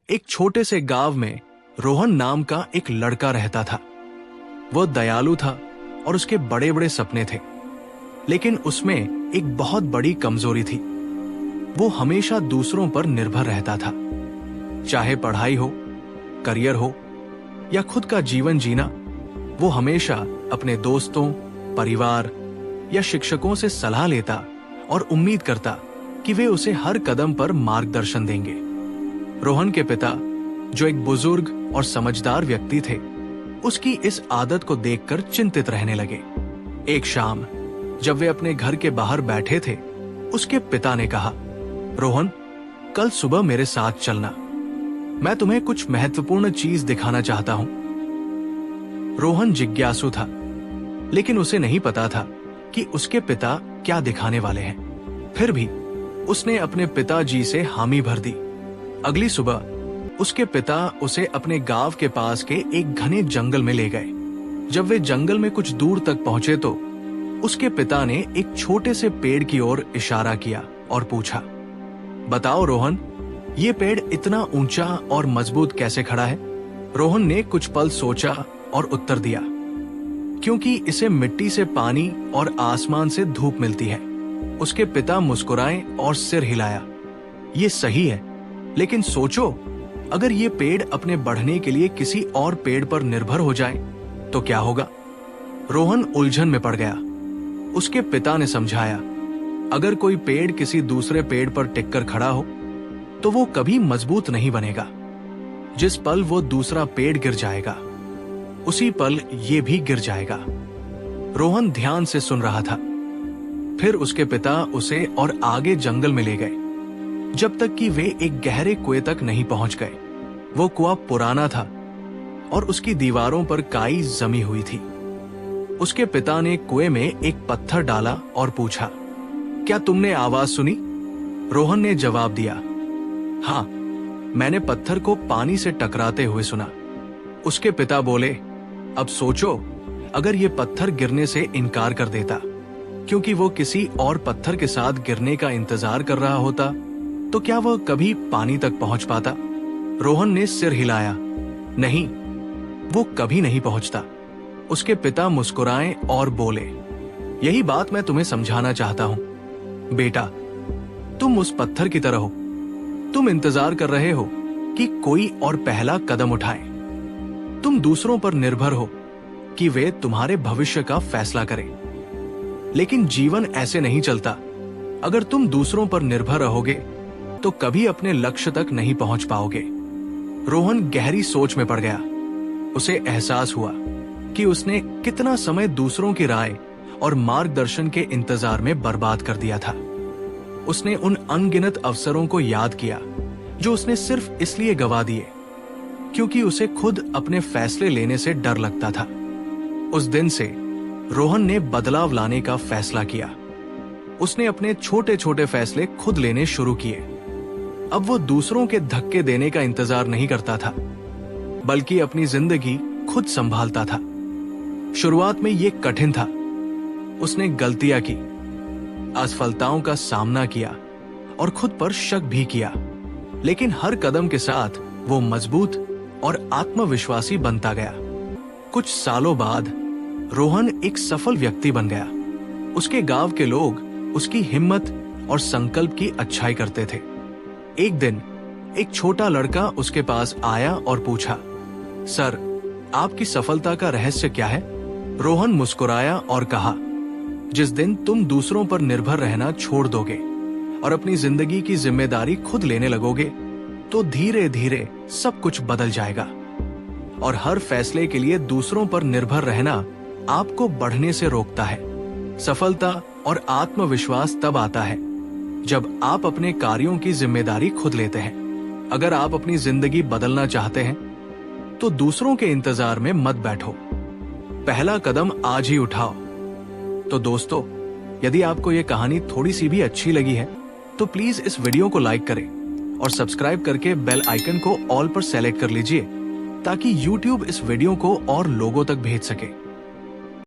एक छोटे से गांव में रोहन नाम का एक लड़का रहता था। वह दयालु था और उसके बड़े बड़े सपने थे, लेकिन उसमें एक बहुत बड़ी कमजोरी थी। वो हमेशा दूसरों पर निर्भर रहता था। चाहे पढ़ाई हो, करियर हो या खुद का जीवन जीना, वो हमेशा अपने दोस्तों, परिवार या शिक्षकों से सलाह लेता और उम्मीद करता कि वे उसे हर कदम पर मार्गदर्शन देंगे। रोहन के पिता, जो एक बुजुर्ग और समझदार व्यक्ति थे, उसकी इस आदत को देखकर चिंतित रहने लगे। एक शाम जब वे अपने घर के बाहर बैठे थे, उसके पिता ने कहा, रोहन, कल सुबह मेरे साथ चलना। मैं तुम्हें कुछ महत्वपूर्ण चीज दिखाना चाहता हूं। रोहन जिज्ञासु था, लेकिन उसे नहीं पता था कि उसके पिता क्या दिखाने वाले हैं। फिर भी उसने अपने पिताजी से हामी भर दी। अगली सुबह उसके पिता उसे अपने गांव के पास के एक घने जंगल में ले गए। जब वे जंगल में कुछ दूर तक पहुंचे तो उसके पिता ने एक छोटे से पेड़ की ओर इशारा किया और पूछा, बताओ रोहन, ये पेड़ इतना ऊंचा और मजबूत कैसे खड़ा है? रोहन ने कुछ पल सोचा और उत्तर दिया, क्योंकि इसे मिट्टी से पानी और आसमान से धूप मिलती है। उसके पिता मुस्कुराए और सिर हिलाया। ये सही है, लेकिन सोचो, अगर ये पेड़ अपने बढ़ने के लिए किसी और पेड़ पर निर्भर हो जाए तो क्या होगा? रोहन उलझन में पड़ गया। उसके पिता ने समझाया, अगर कोई पेड़ किसी दूसरे पेड़ पर टिककर खड़ा हो तो वो कभी मजबूत नहीं बनेगा। जिस पल वो दूसरा पेड़ गिर जाएगा, उसी पल ये भी गिर जाएगा। रोहन ध्यान से सुन रहा था। फिर उसके पिता उसे और आगे जंगल में ले गए, जब तक कि वे एक गहरे कुएं तक नहीं पहुंच गए। वो कुआं पुराना था और उसकी दीवारों पर काई जमी हुई थी। उसके पिता ने कुएं में एक पत्थर डाला और पूछा, क्या तुमने आवाज सुनी? रोहन ने जवाब दिया, हाँ, मैंने पत्थर को पानी से टकराते हुए सुना। उसके पिता बोले, अब सोचो, अगर ये पत्थर गिरने से इनकार कर देता, क्योंकि वो किसी और पत्थर के साथ गिरने का इंतजार कर रहा होता, तो क्या वह कभी पानी तक पहुंच पाता? रोहन ने सिर हिलाया, नहीं, वो कभी नहीं पहुंचता। उसके पिता मुस्कुराए और बोले, यही बात मैं तुम्हें समझाना चाहता हूं। बेटा, तुम उस पत्थर की तरह हो। तुम इंतजार कर रहे हो कि कोई और पहला कदम उठाए। तुम दूसरों पर निर्भर हो कि वे तुम्हारे भविष्य का फैसला करें। लेकिन जीवन ऐसे नहीं चलता। अगर तुम दूसरों पर निर्भर रहोगे तो कभी अपने लक्ष्य तक नहीं पहुंच पाओगे। रोहन गहरी सोच में पड़ गया। उसे एहसास हुआ कि उसने कितना समय दूसरों की राय और मार्गदर्शन के इंतजार में बर्बाद कर दिया था। उसने उन अनगिनत अवसरों को याद किया जो उसने सिर्फ इसलिए गवा दिए क्योंकि उसे खुद अपने फैसले लेने से डर लगता था। उस दिन से रोहन ने बदलाव लाने का फैसला किया। उसने अपने छोटे छोटे फैसले खुद लेने शुरू किए। अब वो दूसरों के धक्के देने का इंतजार नहीं करता था, बल्कि अपनी जिंदगी खुद संभालता था। शुरुआत में ये कठिन था। उसने गलतियां की, असफलताओं का सामना किया और खुद पर शक भी किया, लेकिन हर कदम के साथ वो मजबूत और आत्मविश्वासी बनता गया। कुछ सालों बाद रोहन एक सफल व्यक्ति बन गया। उसके गांव के लोग उसकी हिम्मत और संकल्प की अच्छाई करते थे। एक दिन एक छोटा लड़का उसके पास आया और पूछा, सर, आपकी सफलता का रहस्य क्या है? रोहन मुस्कुराया और कहा, जिस दिन तुम दूसरों पर निर्भर रहना छोड़ दोगे और अपनी जिंदगी की जिम्मेदारी खुद लेने लगोगे, तो धीरे धीरे सब कुछ बदल जाएगा। और हर फैसले के लिए दूसरों पर निर्भर रहना आपको बढ़ने से रोकता है। सफलता और आत्मविश्वास तब आता है जब आप अपने कार्यों की जिम्मेदारी खुद लेते हैं। अगर आप अपनी जिंदगी बदलना चाहते हैं तो दूसरों के इंतजार में मत बैठो, पहला कदम आज ही उठाओ। तो दोस्तों, यदि आपको ये कहानी थोड़ी सी भी अच्छी लगी है तो प्लीज इस वीडियो को लाइक करें और सब्सक्राइब करके बेल आइकन को ऑल पर सेलेक्ट कर लीजिए, ताकि YouTube इस वीडियो को और लोगों तक भेज सके।